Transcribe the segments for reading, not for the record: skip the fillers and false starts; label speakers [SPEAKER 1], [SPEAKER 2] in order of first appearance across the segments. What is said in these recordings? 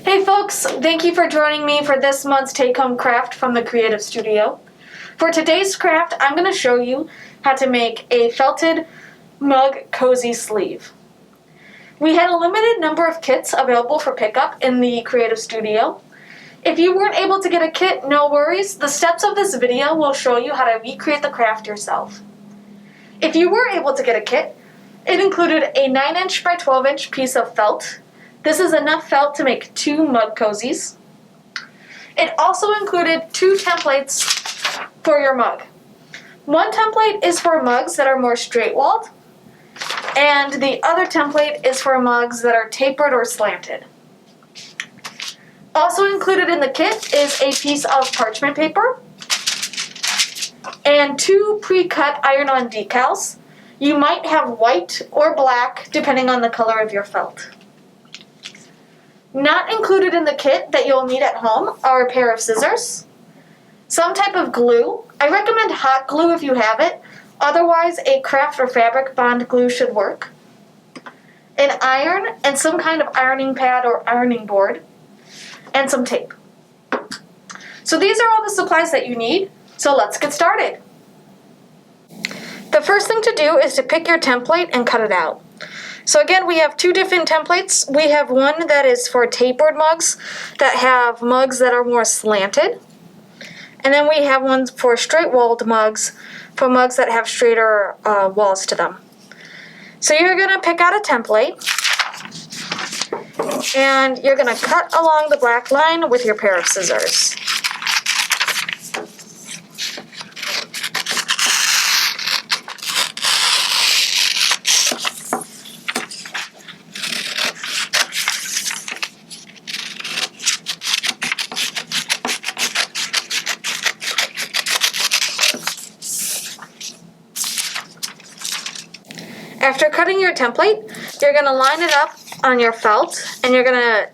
[SPEAKER 1] Hey folks, thank you for joining me for this month's take-home craft from the Creative Studio. For today's craft, I'm going to show you how to make a felted mug cozy sleeve. We had a limited number of kits available for pickup in the Creative Studio. If you weren't able to get a kit, no worries. The steps of this video will show you how to recreate the craft yourself. If you were able to get a kit, it included a 9" by 12" piece of felt. This is enough felt to make 2 mug cozies. It also included 2 templates for your mug. One template is for mugs that are more straight-walled, and the other template is for mugs that are tapered or slanted. Also included in the kit is a piece of parchment paper and 2 pre-cut iron-on decals. You might have white or black depending on the color of your felt. Not included in the kit that you'll need at home are a pair of scissors, some type of glue. I recommend hot glue if you have it, otherwise a craft or fabric bond glue should work, an iron and some kind of ironing pad or ironing board, and some tape. So these are all the supplies that you need, so let's get started. The first thing to do is to pick your template and cut it out. So again, we have 2 different templates. We have one that is for tapered mugs that have mugs that are more slanted. And then we have ones for straight-walled mugs for mugs that have straighter walls to them. So you're going to pick out a template and you're going to cut along the black line with your pair of scissors. After cutting your template, you're going to line it up on your felt and you're going to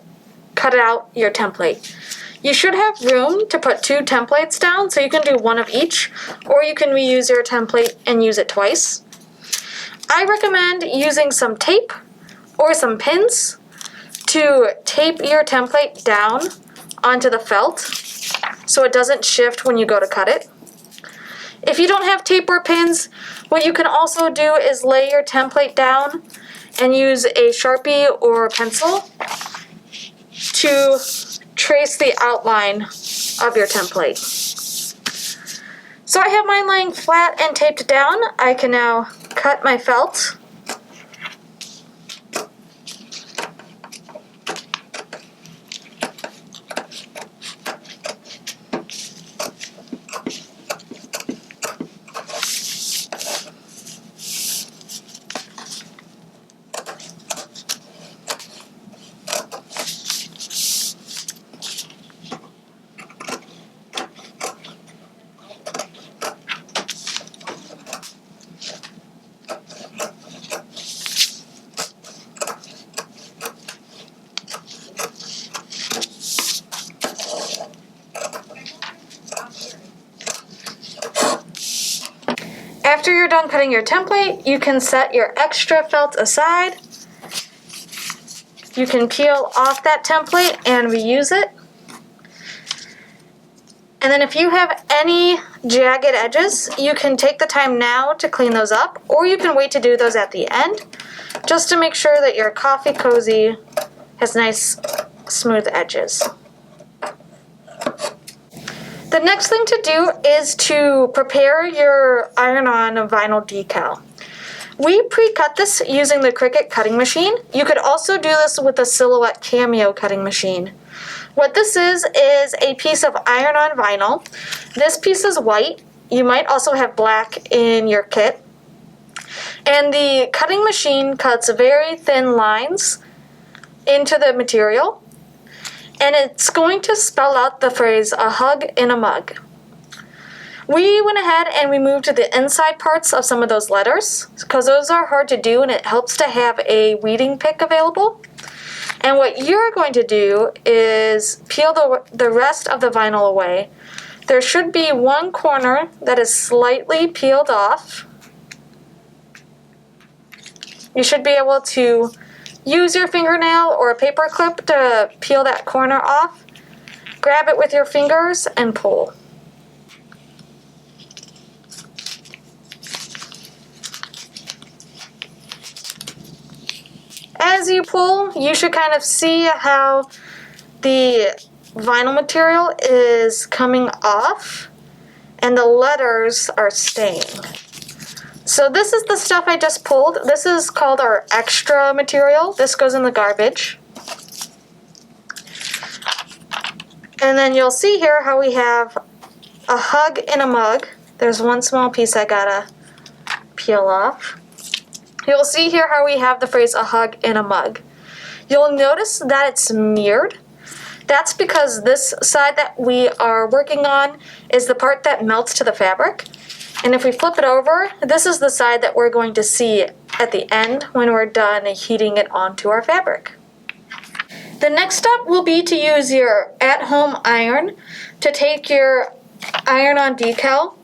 [SPEAKER 1] cut out your template. You should have room to put 2 templates down, so you can do one of each, or you can reuse your template and use it twice. I recommend using some tape or some pins to tape your template down onto the felt so it doesn't shift when you go to cut it. If you don't have tape or pins, what you can also do is lay your template down and use a Sharpie or a pencil to trace the outline of your template. So I have mine laying flat and taped down. I can now cut my felt. After you're done cutting your template, you can set your extra felt aside. You can peel off that template and reuse it. And then if you have any jagged edges, you can take the time now to clean those up, or you can wait to do those at the end, just to make sure that your coffee cozy has nice smooth edges. The next thing to do is to prepare your iron-on vinyl decal. We pre-cut this using the Cricut cutting machine. You could also do this with a Silhouette Cameo cutting machine. What this is a piece of iron-on vinyl. This piece is white. You might also have black in your kit. And the cutting machine cuts very thin lines into the material. And it's going to spell out the phrase, "a hug in a mug." We went ahead and removed the inside parts of some of those letters because those are hard to do and it helps to have a weeding pick available. And what you're going to do is peel the rest of the vinyl away. There should be one corner that is slightly peeled off. You should be able to Use your fingernail or a paper clip to peel that corner off. Grab it with your fingers and pull. As you pull, you should kind of see how the vinyl material is coming off and the letters are staying. So this is the stuff I just pulled. This is called our extra material. This goes in the garbage. And then you'll see here how we have a hug in a mug. There's one small piece I gotta peel off. You'll see here how we have the phrase a hug in a mug. You'll notice that it's mirrored. That's because this side that we are working on is the part that melts to the fabric. And if we flip it over, this is the side that we're going to see at the end when we're done heating it onto our fabric. The next step will be to use your at-home iron to take your iron-on decal,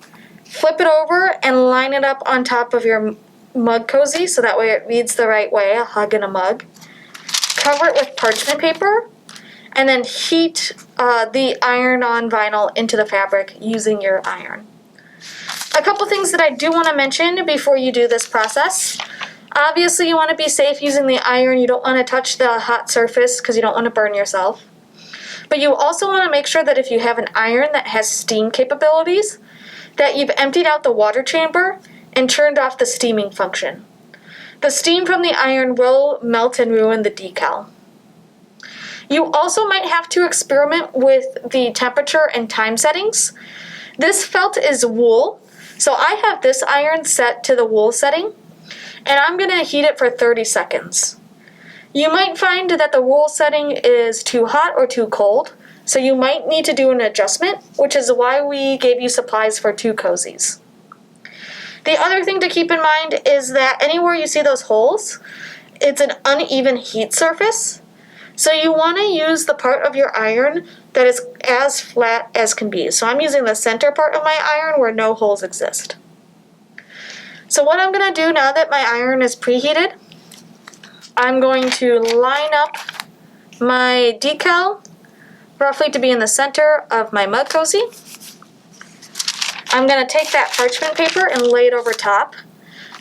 [SPEAKER 1] flip it over, and line it up on top of your mug cozy so that way it reads the right way, a hug in a mug. Cover it with parchment paper, and then heat the iron-on vinyl into the fabric using your iron. A couple things that I do want to mention before you do this process. Obviously, you want to be safe using the iron. You don't want to touch the hot surface because you don't want to burn yourself. But you also want to make sure that if you have an iron that has steam capabilities, that you've emptied out the water chamber and turned off the steaming function. The steam from the iron will melt and ruin the decal. You also might have to experiment with the temperature and time settings. This felt is wool, so I have this iron set to the wool setting, and I'm going to heat it for 30 seconds. You might find that the wool setting is too hot or too cold, so you might need to do an adjustment, which is why we gave you supplies for 2 cozies. The other thing to keep in mind is that anywhere you see those holes, it's an uneven heat surface, so you want to use the part of your iron that is as flat as can be. So I'm using the center part of my iron where no holes exist. So what I'm going to do now that my iron is preheated, I'm going to line up my decal roughly to be in the center of my mug cozy. I'm going to take that parchment paper and lay it over top.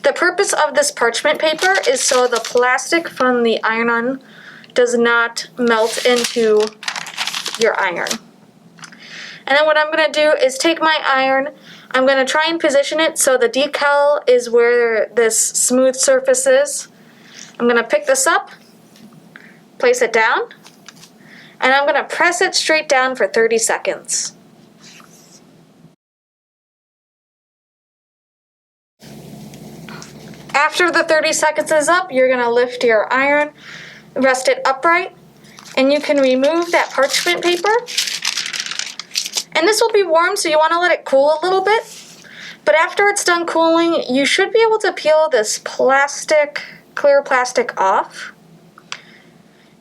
[SPEAKER 1] The purpose of this parchment paper is so the plastic from the iron-on does not melt into your iron. And then what I'm going to do is take my iron, I'm going to try and position it so the decal is where this smooth surface is. I'm going to pick this up, place it down, and I'm going to press it straight down for 30 seconds. After the 30 seconds is up, you're going to lift your iron, rest it upright, and you can remove that parchment paper. And this will be warm, so you want to let it cool a little bit. But after it's done cooling, you should be able to peel this clear plastic off.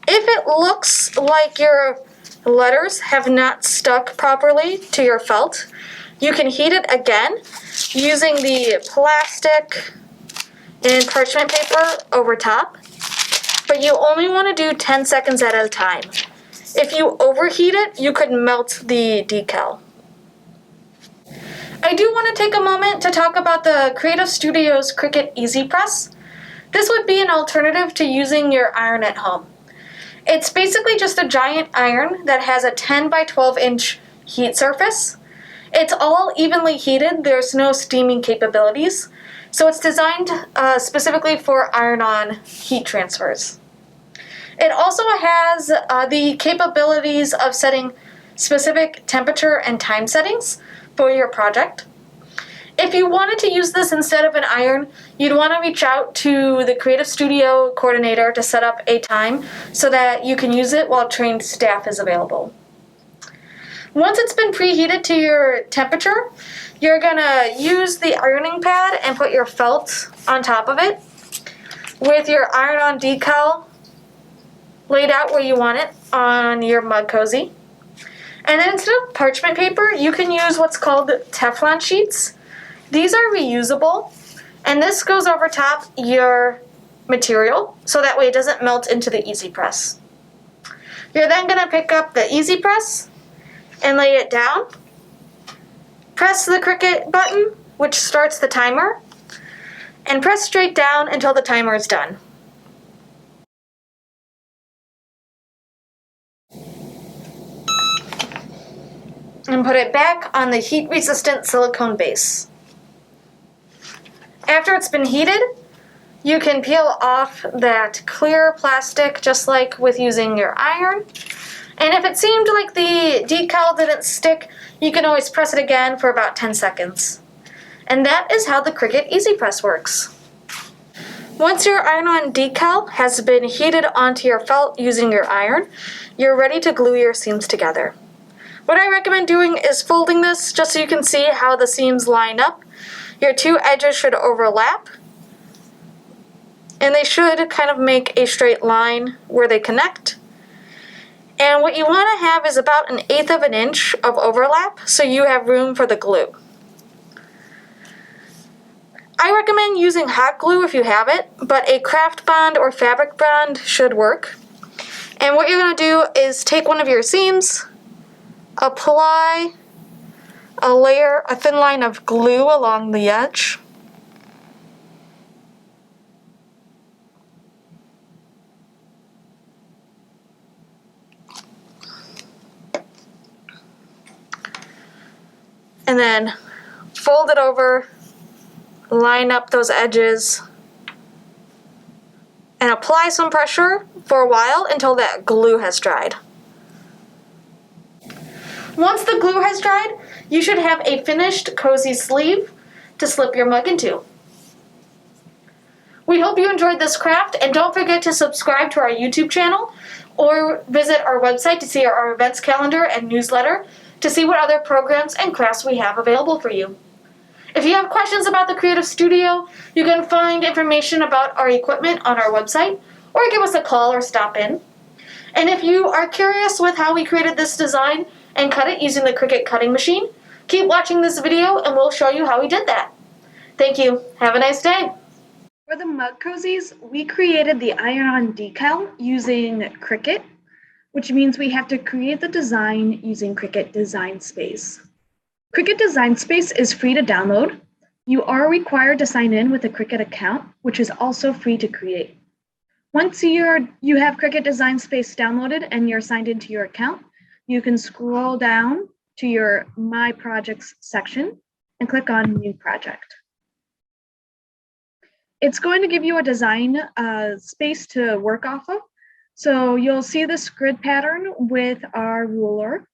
[SPEAKER 1] If it looks like your letters have not stuck properly to your felt, you can heat it again using the plastic and parchment paper over top. But you only want to do 10 seconds at a time. If you overheat it, you could melt the decal. I do want to take a moment to talk about the Creative Studios Cricut Easy Press. This would be an alternative to using your iron at home. It's basically just a giant iron that has a 10 by 12 inch heat surface. It's all evenly heated, there's no steaming capabilities, so it's designed specifically for iron-on heat transfers. It also has the capabilities of setting specific temperature and time settings for your project. If you wanted to use this instead of an iron, you'd want to reach out to the Creative Studio coordinator to set up a time so that you can use it while trained staff is available. Once it's been preheated to your temperature, you're going to use the ironing pad and put your felt on top of it with your iron-on decal laid out where you want it on your mug cozy. And then instead of parchment paper, you can use what's called Teflon sheets. These are reusable, and this goes over top your material so that way it doesn't melt into the Easy Press. You're then going to pick up the Easy Press and lay it down. Press the Cricut button, which starts the timer, and press straight down until the timer is done. And put it back on the heat-resistant silicone base. After it's been heated, you can peel off that clear plastic just like with using your iron. And if it seemed like the decal didn't stick, you can always press it again for about 10 seconds. And that is how the Cricut Easy Press works. Once your iron-on decal has been heated onto your felt using your iron, you're ready to glue your seams together. What I recommend doing is folding this just so you can see how the seams line up. Your two edges should overlap, and they should kind of make a straight line where they connect. And what you want to have is about 1/8 of an inch of overlap so you have room for the glue. I recommend using hot glue if you have it, but a craft bond or fabric bond should work. And what you're going to do is take one of your seams, apply a thin line of glue along the edge. And then fold it over, line up those edges, and apply some pressure for a while until that glue has dried. Once the glue has dried, you should have a finished cozy sleeve to slip your mug into. We hope you enjoyed this craft, and don't forget to subscribe to our YouTube channel or visit our website to see our events calendar and newsletter to see what other programs and crafts we have available for you. If you have questions about the Creative Studio, you can find information about our equipment on our website, or give us a call or stop in. And if you are curious with how we created this design and cut it using the Cricut cutting machine, keep watching this video and we'll show you how we did that. Thank you. Have a nice day. For the mug cozies, we created the iron-on decal using Cricut, which means we have to create the design using Cricut Design Space. Cricut Design Space is free to download. You are required to sign in with a Cricut account, which is also free to create. Once you have Cricut Design Space downloaded and you're signed into your account, you can scroll down to your My Projects section and click on New Project. It's going to give you a design space to work off of. So you'll see this grid pattern with our ruler.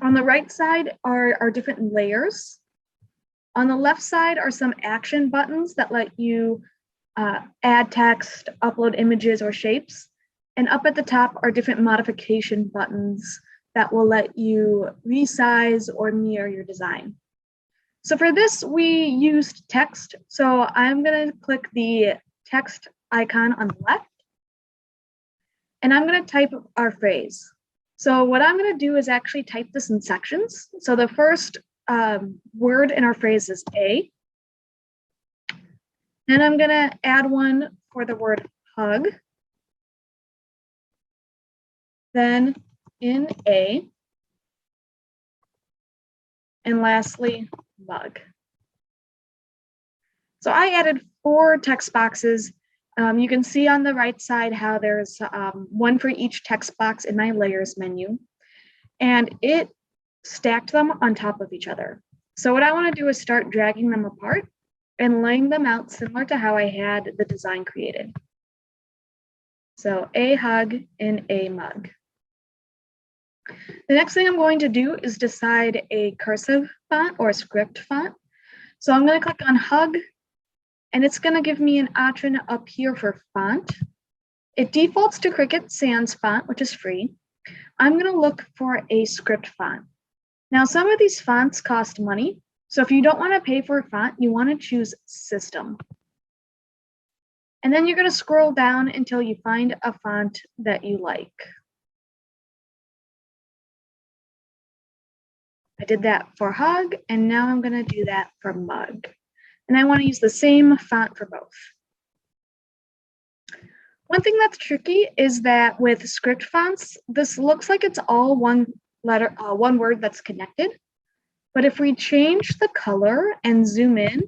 [SPEAKER 1] On the right side are our different layers. On the left side are some action buttons that let you add text, upload images or shapes. And up at the top are different modification buttons that will let you resize or mirror your design. So for this, we used text. So I'm going to click the text icon on the left, and I'm going to type our phrase. So what I'm going to do is actually type this in sections. So the first word in our phrase is A. Then I'm going to add one for the word hug. Then in A. And lastly, mug. So I added 4 text boxes. You can see on the right side how there's one for each text box in my layers menu, and it stacked them on top of each other. So what I want to do is start dragging them apart and laying them out similar to how I had the design created. So a hug and a mug. The next thing I'm going to do is decide a cursive font or a script font. So I'm going to click on hug, and it's going to give me an option up here for font. It defaults to Cricut Sans font, which is free. I'm going to look for a script font. Now, some of these fonts cost money. So if you don't want to pay for a font, you want to choose System. And then you're going to scroll down until you find a font that you like. I did that for hug, and now I'm going to do that for mug. And I want to use the same font for both.
[SPEAKER 2] One thing that's tricky is that with script fonts, this looks like it's all one letter, one word that's connected. But if we change the color and zoom in,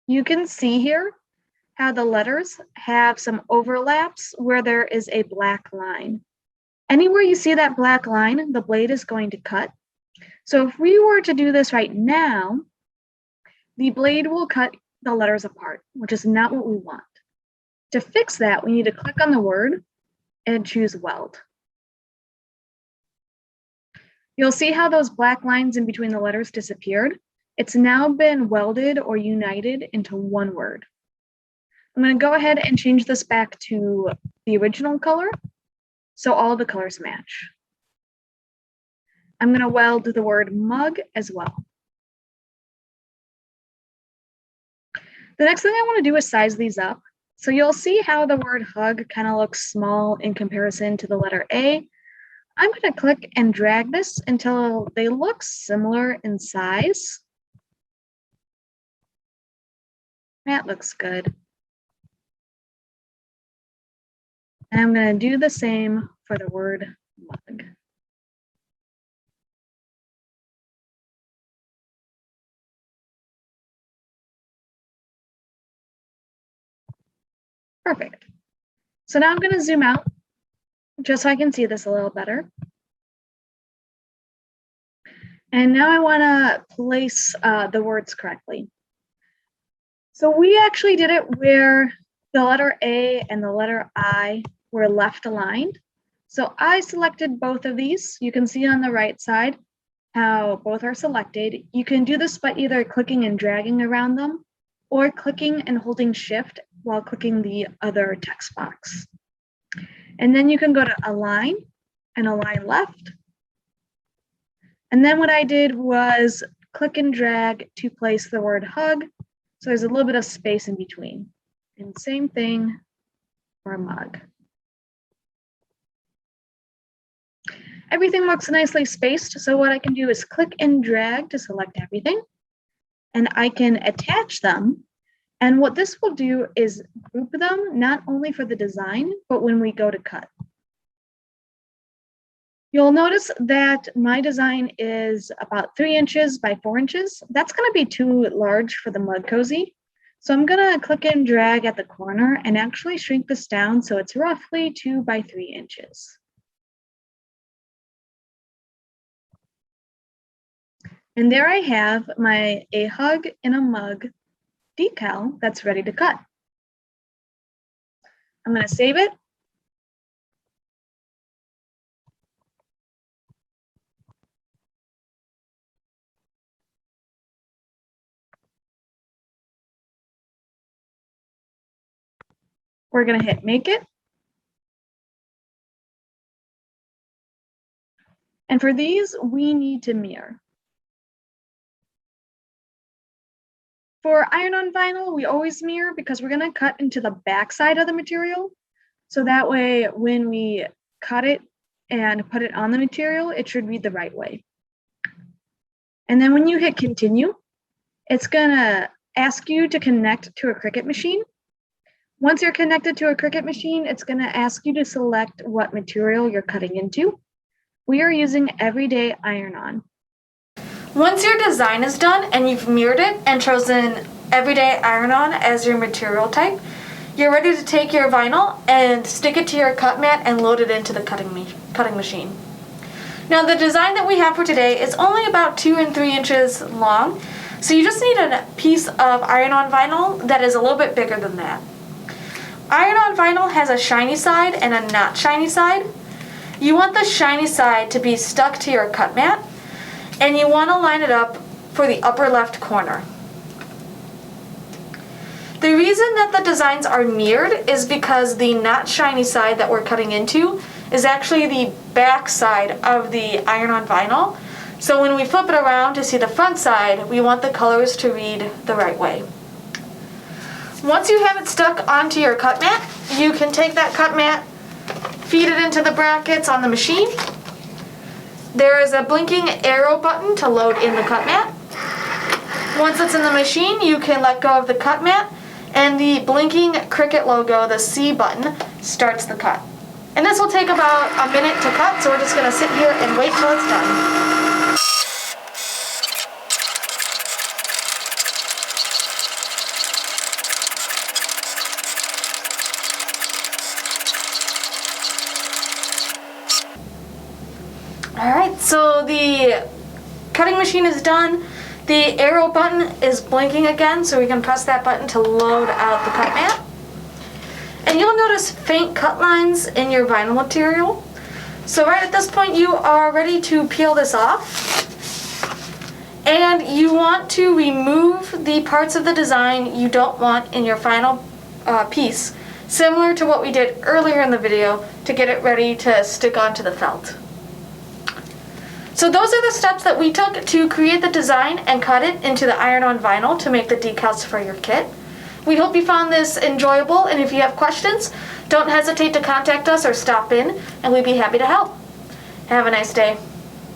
[SPEAKER 2] you can see here how the letters have some overlaps where there is a black line. Anywhere you see that black line, the blade is going to cut. So if we were to do this right now, the blade will cut the letters apart, which is not what we want. To fix that, we need to click on the word and choose weld. You'll see how those black lines in between the letters disappeared. It's now been welded or united into one word. I'm going to go ahead and change this back to the original color so all the colors match. I'm going to weld the word mug as well. The next thing I want to do is size these up. So you'll see how the word hug kind of looks small in comparison to the letter A. I'm going to click and drag this until they look similar in size. That looks good. And I'm going to do the same for the word mug. Perfect. So now I'm going to zoom out just so I can see this a little better. And now I want to place the words correctly. So we actually did it where the letter A and the letter I were left aligned. So I selected both of these. You can see on the right side how both are selected. You can do this by either clicking and dragging around them or clicking and holding Shift while clicking the other text box. And then you can go to Align and Align Left. And then what I did was click and drag to place the word hug. So there's a little bit of space in between. And same thing for a mug. Everything looks nicely spaced. So what I can do is click and drag to select everything. And I can attach them. And what this will do is group them not only for the design, but when we go to cut. You'll notice that my design is about 3 inches by 4 inches. That's going to be too large for the mug cozy. So I'm going to click and drag at the corner and actually shrink this down so it's roughly 2 by 3 inches. And there I have my A Hug in a Mug decal that's ready to cut. I'm going to save it. We're going to hit Make It. And for these, we need to mirror. For iron-on vinyl, we always mirror because we're going to cut into the back side of the material. So that way, when we cut it and put it on the material, it should read the right way. And then when you hit Continue, it's going to ask you to connect to a Cricut machine. Once you're connected to a Cricut machine, it's going to ask you to select what material you're cutting into. We are using Everyday Iron-On.
[SPEAKER 1] Once your design is done and you've mirrored it and chosen Everyday Iron-On as your material type, you're ready to take your vinyl and stick it to your cut mat and load it into the cutting machine. Now the design that we have for today is only about 2 and 3 inches long, so you just need a piece of iron-on vinyl that is a little bit bigger than that. Iron-on vinyl has a shiny side and a not shiny side. You want the shiny side to be stuck to your cut mat, and you want to line it up for the upper left corner. The reason that the designs are mirrored is because the not shiny side that we're cutting into is actually the back side of the iron-on vinyl. So when we flip it around to see the front side, we want the colors to read the right way. Once you have it stuck onto your cut mat, you can take that cut mat feed it into the brackets on the machine. There is a blinking arrow button to load in the cut mat. Once it's in the machine, you can let go of the cut mat, and the blinking Cricut logo, the C button, starts the cut. And this will take about a minute to cut, so we're just gonna sit here and wait till it's done. Alright, so the cutting machine is done. The arrow button is blinking again, so we can press that button to load out the cut mat. And you'll notice faint cut lines in your vinyl material. So right at this point, you are ready to peel this off. And you want to remove the parts of the design you don't want in your final piece, similar to what we did earlier in the video to get it ready to stick onto the felt. So those are the steps that we took to create the design and cut it into the iron-on vinyl to make the decals for your kit. We hope you found this enjoyable, and if you have questions, don't hesitate to contact us or stop in, and we'd be happy to help. Have a nice day.